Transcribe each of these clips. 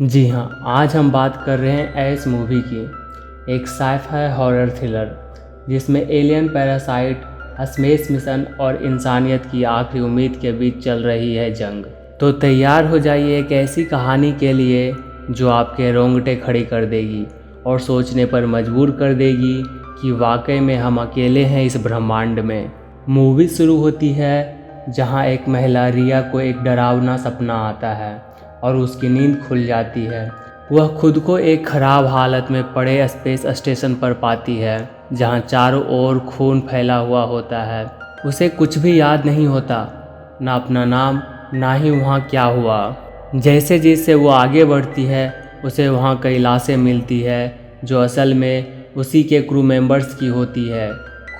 जी हाँ, आज हम बात कर रहे हैं एस मूवी की। एक साइ-फाई हॉरर थ्रिलर जिसमें एलियन, पैरासाइट, स्पेस मिशन और इंसानियत की आखिरी उम्मीद के बीच चल रही है जंग। तो तैयार हो जाइए एक ऐसी कहानी के लिए जो आपके रोंगटे खड़ी कर देगी और सोचने पर मजबूर कर देगी कि वाकई में हम अकेले हैं इस ब्रह्मांड में। मूवी शुरू होती है जहां एक महिला रिया को एक डरावना सपना आता है और उसकी नींद खुल जाती है। वह खुद को एक खराब हालत में पड़े स्पेस स्टेशन पर पाती है जहां चारों ओर खून फैला हुआ होता है। उसे कुछ भी याद नहीं होता, ना अपना नाम, ना ही वहाँ क्या हुआ। जैसे जैसे वो आगे बढ़ती है उसे वहाँ कई लाशें मिलती है जो असल में उसी के क्रू मेंबर्स की होती है।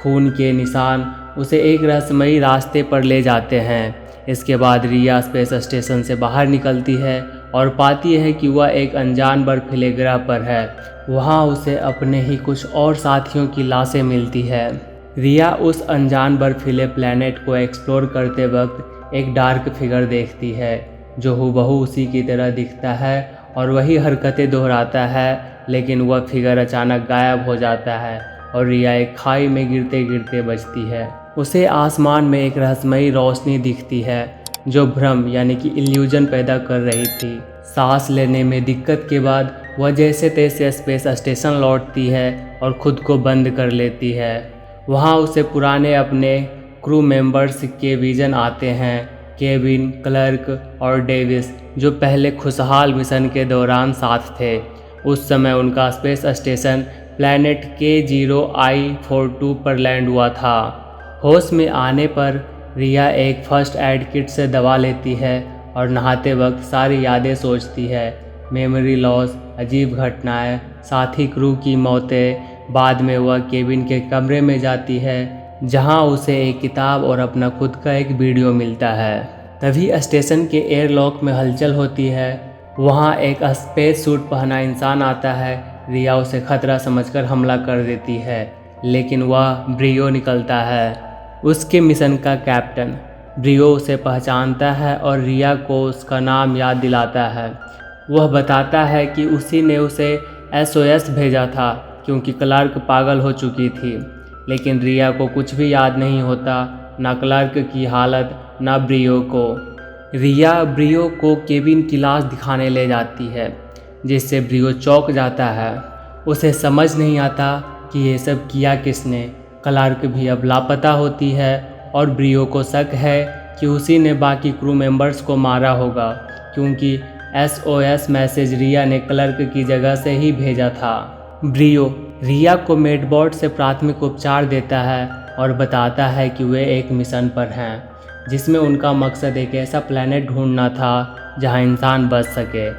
खून के निशान उसे एक रहस्यमयी रास्ते पर ले जाते हैं। इसके बाद रिया स्पेस स्टेशन से बाहर निकलती है और पाती है कि वह एक अनजान बर्फीले ग्रह पर है। वहाँ उसे अपने ही कुछ और साथियों की लाशें मिलती है। रिया उस अनजान बर्फीले प्लैनेट को एक्सप्लोर करते वक्त एक डार्क फिगर देखती है जो हूबहू उसी की तरह दिखता है और वही हरकतें दोहराता है, लेकिन वह फिगर अचानक गायब हो जाता है और रिया एक खाई में गिरते गिरते बचती है। उसे आसमान में एक रहस्यमयी रोशनी दिखती है जो भ्रम यानी कि इल्यूजन पैदा कर रही थी। सांस लेने में दिक्कत के बाद वह जैसे तैसे स्पेस स्टेशन लौटती है और खुद को बंद कर लेती है। वहाँ उसे पुराने अपने क्रू मेंबर्स के विजन आते हैं, केविन, क्लर्क और डेविस, जो पहले खुशहाल मिशन के दौरान साथ थे। उस समय उनका स्पेस स्टेशन प्लैनेट K0I42 पर लैंड हुआ था। होश में आने पर रिया एक फर्स्ट एड किट से दवा लेती है और नहाते वक्त सारी यादें सोचती है। मेमोरी लॉस, अजीब घटनाएं, साथी क्रू की मौतें। बाद में वह केबिन के कमरे में जाती है जहां उसे एक किताब और अपना खुद का एक वीडियो मिलता है। तभी स्टेशन के एयरलॉक में हलचल होती है। वहां एक स्पेस सूट पहना इंसान आता है। रिया उसे खतरा समझकर हमला कर देती है, लेकिन वह ब्रियो निकलता है, उसके मिशन का कैप्टन। ब्रियो उसे पहचानता है और रिया को उसका नाम याद दिलाता है। वह बताता है कि उसी ने उसे SOS भेजा था क्योंकि क्लार्क पागल हो चुकी थी। लेकिन रिया को कुछ भी याद नहीं होता, ना क्लार्क की हालत, ना ब्रियो को। रिया ब्रियो को केबिन की लाश दिखाने ले जाती है जिससे ब्रियो चौंक जाता है। उसे समझ नहीं आता कि ये सब किया किसने। क्लार्क भी अब लापता होती है और ब्रियो को शक है कि उसी ने बाकी क्रू मेंबर्स को मारा होगा क्योंकि SOS मैसेज रिया ने क्लर्क की जगह से ही भेजा था। ब्रियो रिया को मेडबॉट से प्राथमिक उपचार देता है और बताता है कि वे एक मिशन पर हैं जिसमें उनका मकसद एक ऐसा प्लैनेट ढूंढना था जहां इंसान बच सके,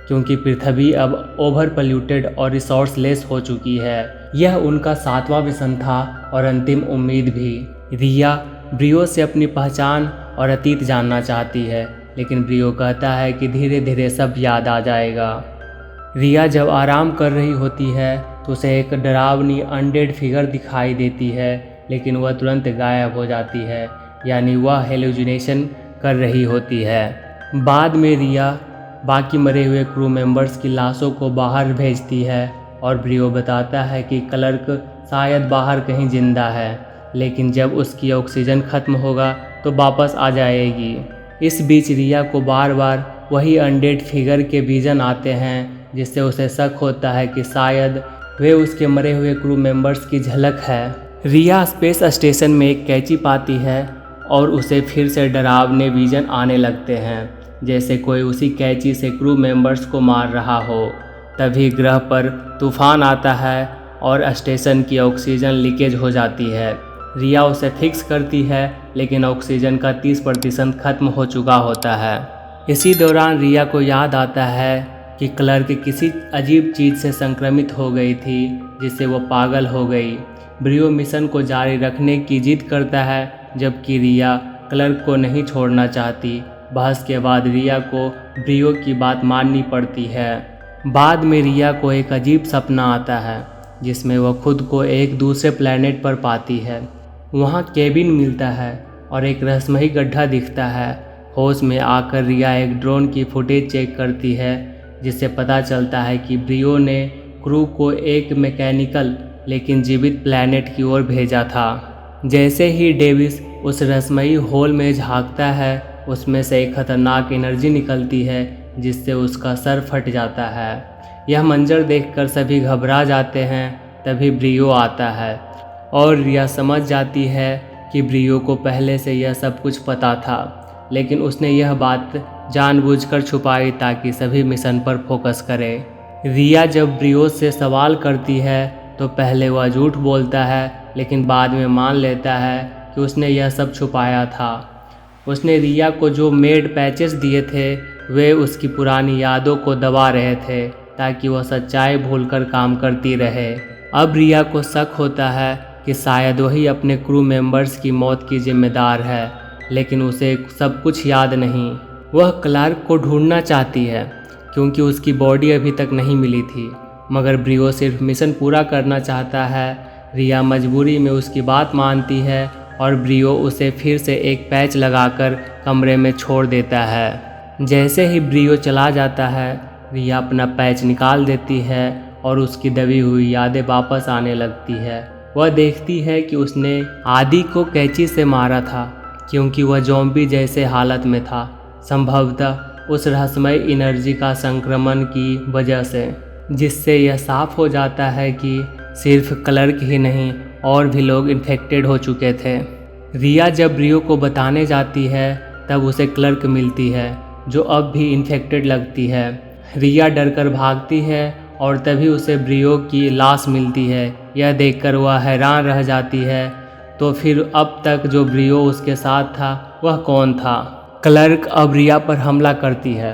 क्योंकि पृथ्वी अब ओवर पोल्यूटेड और रिसोर्सलेस हो चुकी है। यह उनका 7वां मिशन था और अंतिम उम्मीद भी। रिया ब्रियो से अपनी पहचान और अतीत जानना चाहती है, लेकिन ब्रियो कहता है कि धीरे धीरे सब याद आ जाएगा। रिया जब आराम कर रही होती है तो उसे एक डरावनी अनडेड फिगर दिखाई देती है, लेकिन वह तुरंत गायब हो जाती है, यानी वह हेलुसिनेशन कर रही होती है। बाद में रिया बाकी मरे हुए क्रू मेंबर्स की लाशों को बाहर भेजती है और ब्रियो बताता है कि क्लर्क शायद बाहर कहीं जिंदा है, लेकिन जब उसकी ऑक्सीजन खत्म होगा तो वापस आ जाएगी। इस बीच रिया को बार बार वही अनडेड फिगर के विजन आते हैं जिससे उसे शक होता है कि शायद वे उसके मरे हुए क्रू मेंबर्स की झलक है। रिया स्पेस स्टेशन में एक कैंची पाती है और उसे फिर से डरावने विजन आने लगते हैं, जैसे कोई उसी कैंची से क्रू मेंबर्स को मार रहा हो। तभी ग्रह पर तूफान आता है और स्टेशन की ऑक्सीजन लीकेज हो जाती है। रिया उसे फिक्स करती है, लेकिन ऑक्सीजन का 30% खत्म हो चुका होता है। इसी दौरान रिया को याद आता है कि क्लर्क किसी अजीब चीज़ से संक्रमित हो गई थी जिससे वो पागल हो गई। ब्रियो मिशन को जारी रखने की जिद करता है, जबकि रिया क्लर्क को नहीं छोड़ना चाहती। बहस के बाद रिया को ब्रियो की बात माननी पड़ती है। बाद में रिया को एक अजीब सपना आता है जिसमें वह खुद को एक दूसरे प्लैनेट पर पाती है। वहाँ केबिन मिलता है और एक रहस्यमयी गड्ढा दिखता है। होश में आकर रिया एक ड्रोन की फुटेज चेक करती है जिससे पता चलता है कि ब्रियो ने क्रू को एक मैकेनिकल लेकिन जीवित प्लैनेट की ओर भेजा था। जैसे ही डेविस उस रहस्यमयी होल में झांकता है, उसमें से एक खतरनाक एनर्जी निकलती है जिससे उसका सर फट जाता है। यह मंजर देखकर सभी घबरा जाते हैं। तभी ब्रियो आता है और रिया समझ जाती है कि ब्रियो को पहले से यह सब कुछ पता था, लेकिन उसने यह बात जानबूझकर छुपाई ताकि सभी मिशन पर फोकस करें। रिया जब ब्रियो से सवाल करती है तो पहले वह झूठ बोलता है, लेकिन बाद में मान लेता है कि उसने यह सब छुपाया था। उसने रिया को जो मेड पैचेस दिए थे वे उसकी पुरानी यादों को दबा रहे थे ताकि वह सच्चाई भूलकर काम करती रहे। अब रिया को शक होता है कि शायद वही अपने क्रू मेंबर्स की मौत की जिम्मेदार है, लेकिन उसे सब कुछ याद नहीं। वह क्लार्क को ढूंढना चाहती है क्योंकि उसकी बॉडी अभी तक नहीं मिली थी, मगर ब्रियो सिर्फ मिशन पूरा करना चाहता है। रिया मजबूरी में उसकी बात मानती है और ब्रियो उसे फिर से एक पैच लगाकर कमरे में छोड़ देता है। जैसे ही ब्रियो चला जाता है, रिया अपना पैच निकाल देती है और उसकी दबी हुई यादें वापस आने लगती है। वह देखती है कि उसने आदि को कैंची से मारा था क्योंकि वह ज़ॉम्बी जैसे हालत में था, संभवतः उस रहस्यमय एनर्जी का संक्रमण की वजह से, जिससे यह साफ हो जाता है कि सिर्फ क्लर्क ही नहीं और भी लोग इन्फेक्टेड हो चुके थे। रिया जब ब्रियो को बताने जाती है तब उसे क्लर्क मिलती है जो अब भी इन्फेक्टेड लगती है। रिया डरकर भागती है और तभी उसे ब्रियो की लाश मिलती है। यह देखकर वह हैरान रह जाती है। तो फिर अब तक जो ब्रियो उसके साथ था वह कौन था? क्लर्क अब रिया पर हमला करती है,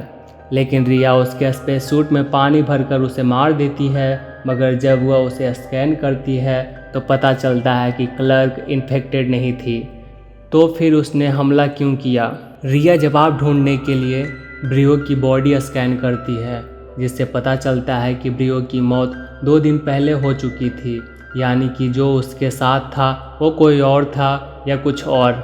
लेकिन रिया उसके स्पेस सूट में पानी भरकर उसे मार देती है। मगर जब वह उसे स्कैन करती है तो पता चलता है कि क्लर्क इन्फेक्टेड नहीं थी। तो फिर उसने हमला क्यों किया? रिया जवाब ढूंढने के लिए ब्रियो की बॉडी स्कैन करती है, जिससे पता चलता है कि ब्रियो की मौत 2 दिन पहले हो चुकी थी, यानी कि जो उसके साथ था वो कोई और था या कुछ और।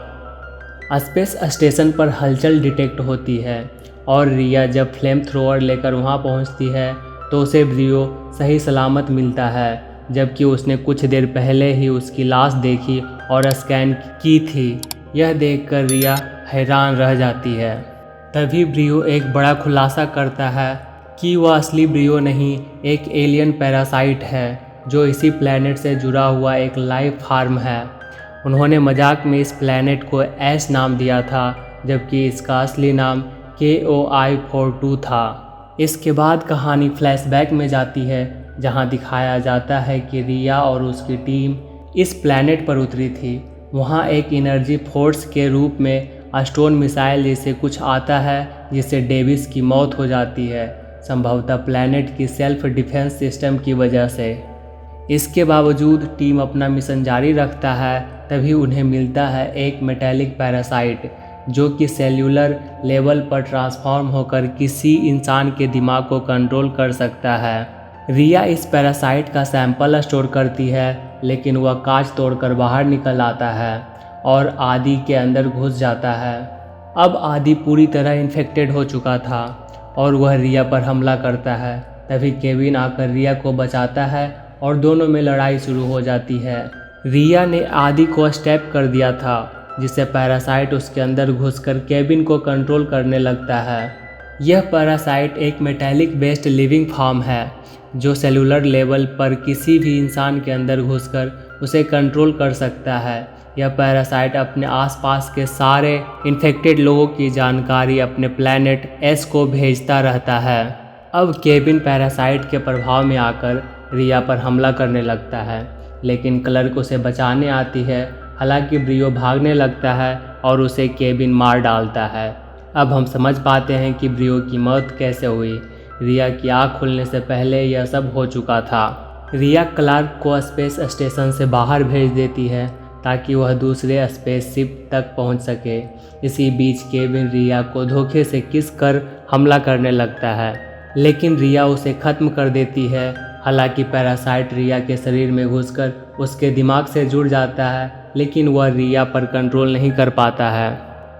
स्पेस स्टेशन पर हलचल डिटेक्ट होती है और रिया जब फ्लेम थ्रोअर लेकर वहां पहुंचती है तो उसे ब्रियो सही सलामत मिलता है, जबकि उसने कुछ देर पहले ही उसकी लाश देखी और स्कैन की थी। यह देखकर रिया हैरान रह जाती है। तभी ब्रियो एक बड़ा खुलासा करता है कि वह असली ब्रियो नहीं, एक एलियन पैरासाइट है जो इसी प्लैनेट से जुड़ा हुआ एक लाइफ फार्म है। उन्होंने मजाक में इस प्लैनेट को एस नाम दिया था, जबकि इसका असली नाम KOI-42 था। इसके बाद कहानी फ्लैशबैक में जाती है, जहां दिखाया जाता है कि रिया और उसकी टीम इस प्लैनेट पर उतरी थी। वहां एक एनर्जी फोर्स के रूप में स्टोन मिसाइल जैसे कुछ आता है, जिससे डेविस की मौत हो जाती है, संभवतः प्लैनेट की सेल्फ डिफेंस सिस्टम की वजह से। इसके बावजूद टीम अपना मिशन जारी रखता है। तभी उन्हें मिलता है एक मेटेलिक पैरासाइट जो कि सेल्यूलर लेवल पर ट्रांसफॉर्म होकर किसी इंसान के दिमाग को कंट्रोल कर सकता है। रिया इस पैरासाइट का सैंपल स्टोर करती है, लेकिन वह कांच तोड़कर बाहर निकल आता है और आदि के अंदर घुस जाता है। अब आदि पूरी तरह इन्फेक्टेड हो चुका था और वह रिया पर हमला करता है। तभी केविन आकर रिया को बचाता है और दोनों में लड़ाई शुरू हो जाती है। रिया ने आदि को स्टेप कर दिया था, जिससे पैरासाइट उसके अंदर घुसकर केविन को कंट्रोल करने लगता है। यह पैरासाइट एक मेटेलिक बेस्ड लिविंग फॉर्म है जो सेलुलर लेवल पर किसी भी इंसान के अंदर घुसकर उसे कंट्रोल कर सकता है। यह पैरासाइट अपने आसपास के सारे इन्फेक्टेड लोगों की जानकारी अपने प्लैनेट एस को भेजता रहता है। अब केविन पैरासाइट के प्रभाव में आकर रिया पर हमला करने लगता है, लेकिन क्लर्क उसे बचाने आती है। हालांकि ब्रियो भागने लगता है और उसे केविन मार डालता है। अब हम समझ पाते हैं कि ब्रियो की मौत कैसे हुई। रिया की आँख खुलने से पहले यह सब हो चुका था। रिया क्लार्क को स्पेस स्टेशन से बाहर भेज देती है ताकि वह दूसरे स्पेसशिप तक पहुंच सके। इसी बीच केविन रिया को धोखे से किस कर हमला करने लगता है, लेकिन रिया उसे ख़त्म कर देती है। हालांकि पैरासाइट रिया के शरीर में घुसकर उसके दिमाग से जुड़ जाता है, लेकिन वह रिया पर कंट्रोल नहीं कर पाता है।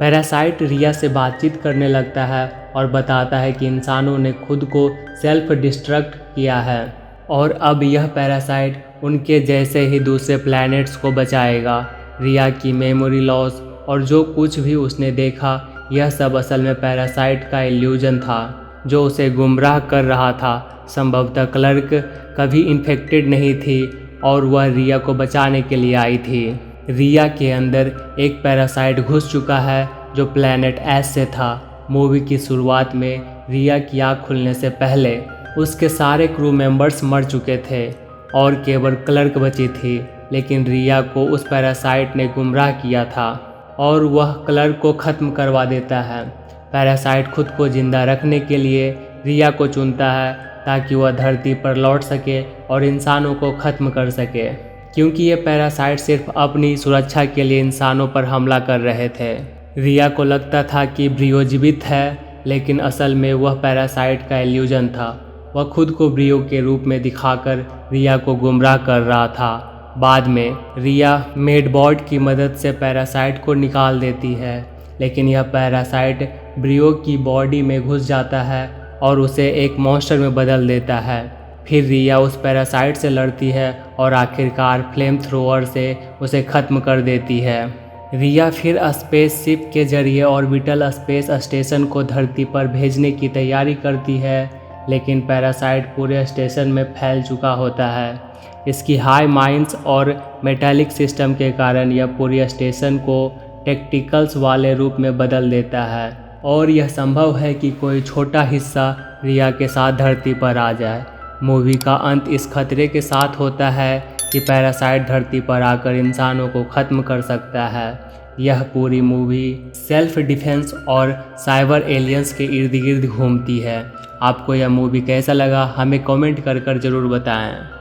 पैरासाइट रिया से बातचीत करने लगता है और बताता है कि इंसानों ने खुद को सेल्फ डिस्ट्रक्ट किया है और अब यह पैरासाइट उनके जैसे ही दूसरे प्लैनेट्स को बचाएगा। रिया की मेमोरी लॉस और जो कुछ भी उसने देखा, यह सब असल में पैरासाइट का इल्यूजन था जो उसे गुमराह कर रहा था। संभवतः क्लर्क कभी इन्फेक्टेड नहीं थी और वह रिया को बचाने के लिए आई थी। रिया के अंदर एक पैरासाइट घुस चुका है जो प्लैनेट एस से था। मूवी की शुरुआत में रिया की आँख खुलने से पहले उसके सारे क्रू मेंबर्स मर चुके थे और केवल क्लर्क बची थी, लेकिन रिया को उस पैरासाइट ने गुमराह किया था और वह क्लर्क को ख़त्म करवा देता है। पैरासाइट खुद को जिंदा रखने के लिए रिया को चुनता है ताकि वह धरती पर लौट सके और इंसानों को ख़त्म कर सके, क्योंकि ये पैरासाइट सिर्फ अपनी सुरक्षा के लिए इंसानों पर हमला कर रहे थे। रिया को लगता था कि ब्रियो जीवित है, लेकिन असल में वह पैरासाइट का इल्यूजन था। वह खुद को ब्रियो के रूप में दिखाकर रिया को गुमराह कर रहा था। बाद में रिया मेडबॉट की मदद से पैरासाइट को निकाल देती है, लेकिन यह पैरासाइट ब्रियो की बॉडी में घुस जाता है और उसे एक मॉन्स्टर में बदल देता है। फिर रिया उस पैरासाइट से लड़ती है और आखिरकार फ्लेम थ्रोअर से उसे ख़त्म कर देती है। रिया फिर स्पेसशिप के जरिए ऑर्बिटल स्पेस स्टेशन को धरती पर भेजने की तैयारी करती है, लेकिन पैरासाइट पूरे स्टेशन में फैल चुका होता है। इसकी हाई माइंस और मेटालिक सिस्टम के कारण यह पूरे स्टेशन को टेक्टिकल्स वाले रूप में बदल देता है और यह संभव है कि कोई छोटा हिस्सा रिया के साथ धरती पर आ जाए। मूवी का अंत इस खतरे के साथ होता है कि पैरासाइट धरती पर आकर इंसानों को ख़त्म कर सकता है। यह पूरी मूवी सेल्फ डिफेंस और साइबर एलियंस के इर्द गिर्द घूमती है। आपको यह मूवी कैसा लगा हमें कमेंट कर ज़रूर बताएं।